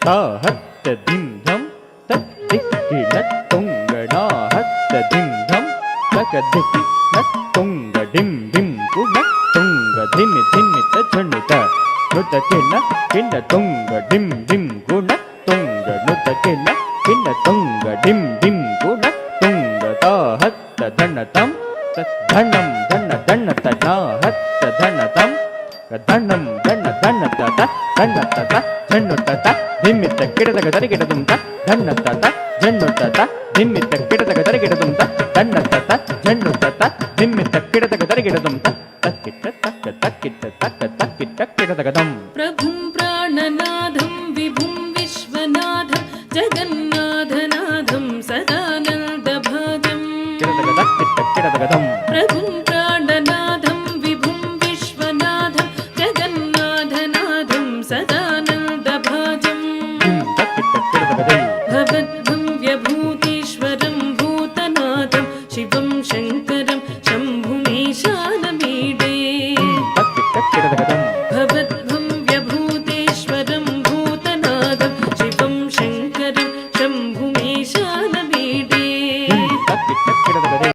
ತಾ ಹತ್ತ ಧಿಂ ಧಂ ತಕ್ ದಿಕ್ಕಿನ ತುಂಗಡ ಹತ್ತ ಧಿಂ ಧಂ ತಕ ದಿಕ್ಕಿನ ತುಂಗ ಡಿಂ ಡಿಂ ಕುಣ ತುಂಗ ಧಿಮಿ ಧಿಮಿತ ಝಣುತ ನುತ ಕಿಣ ಕಿಣ ತುಂಗ ಡಿಂ ಡಿಂ ಗುಣ ತುಂಗ ನುತ ಕಿಣ ಕಿಣ ತುಂಗ ಡಿಂ ಡಿಂ ಗುಣ ತುಂಗ ತಾ ಹತ್ತ ಧಣ ತಂ ಧಣಂ ಧಣ ಧಣ ತಟ ಹತ್ತ ಧಣ ತಂ ಧಣಂ ಧಣ ಧಣ ತಟ ಧಣ ತಟ ಝಣ್ಣು ತಟ ಧಿಮ್ಮಿತ ಕಿಡದಗ ದರಿಗಿಡ ದುಂತ ಧಣ್ಣ ತಟ ಝಣ್ಣು ತಟ ಧಿಮ್ಮಿತ ಕಿಡದಗ ದರಿಗಿಡ ದುಂತ ಧಣ್ಣ ತಟ ಝಣ್ಣು ತಟ ಧಿಮ್ಮಿತ ಕಿಡದಗ ದರಿಗಿಡ ದುಂತ ತಕ್ಕಿಟ್ಟ ತಕ್ಕ ತಕ್ಕಿಟ್ಟ ತಕ್ಕ ತಕ್ಕಿಟ್ಟ ಕಿಡದಗ ದಂ ಪ್ರಭುಂ ಪ್ರಾಣನಾಥಂ